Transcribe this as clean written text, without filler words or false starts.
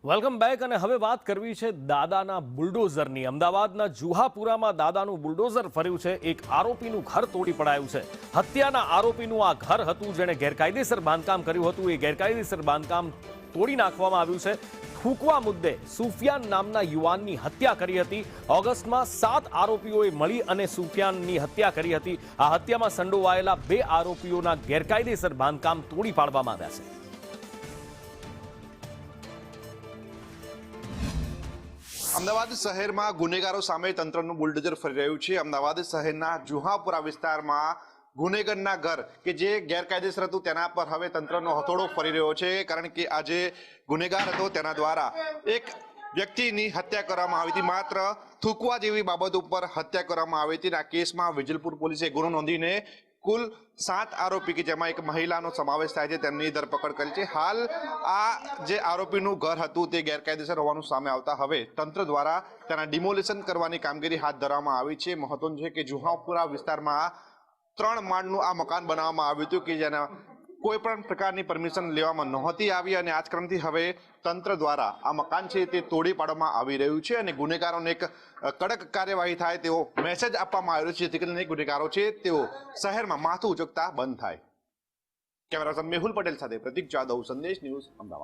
Welcome back અને હવે વાત કરવી છે દાદાના બુલડોઝરની। અમદાવાદના જુહાપુરામાં દાદાનું બુલડોઝર ફર્યું છે। એક આરોપીનું ઘર તોડી પડાયું છે। હત્યાના આરોપીનું આ ઘર હતું જેણે ગેરકાયદેસર બાંધકામ કર્યું હતું। એ ગેરકાયદેસર બાંધકામ તોડી નાખવામાં આવ્યું છે। થૂકવા મુદ્દે સુફિયાન નામના યુવાનની હત્યા કરી હતી। ઓગસ્ટમાં 7 આરોપીઓએ મળી અને સુફિયાનની હત્યા કરી હતી। આ હત્યામાં સંડોવાયેલા 2 આરોપીઓના ગેરકાયદેસર બાંધકામ તોડી પાડવામાં આવ્યા છે। અમદાવાદ શહેરમાં ગુનેગારો સામે તંત્રનું બુલડોઝર ફરી રહ્યું છે। અમદાવાદ શહેરના જુહાપુરા વિસ્તારમાં ગુનેગારના ઘર કે જે ગેરકાયદેસર હતું તેના પર હવે તંત્રનો હથોડો ફરી રહ્યો છે, કારણ કે આ જે ગુનેગાર હતો તેના દ્વારા એક વ્યક્તિની હત્યા કરવામાં આવી હતી। માત્ર થૂકવા જેવી બાબત ઉપર હત્યા કરવામાં આવી હતી। આ કેસમાં વિજલપુર પોલીસે ગુનો નોંધીને કુલ 7 આરોપી કે જેમાં એક મહિલાનો સમાવેશ થાય છે તેમની ધરપકડ કરી છે। હાલ આ જે આરોપીનું ઘર હતું તે ગેરકાયદેસર હોવાનું સામે આવતા હવે તંત્ર દ્વારા તેના ડિમોલિશન કરવાની કામગીરી હાથ ધરવામાં આવી છે। મહત્વનું છે કે જુહાપુરા વિસ્તારમાં 3 માળનું આ મકાન બનાવવામાં આવ્યું હતું કે જેના કોઈ પણ પ્રકારની પરમિશન લેવામાં નહોતી આવી અને આજક્રમથી હવે તંત્ર દ્વારા આ મકાન છે તે તોડી પાડવામાં આવી રહ્યું છે અને ગુનેગારોને એક કડક કાર્યવાહી થાય તેવો મેસેજ આપવામાં આવ્યો છે, જેથી કરીને ગુનેગારો છે તેઓ શહેરમાં માથું ઉચકતા બંધ થાય। કેમેરા પર્સન મેહુલ પટેલ સાથે પ્રતીક જાદવ, સંદેશ ન્યૂઝ, અમદાવાદ।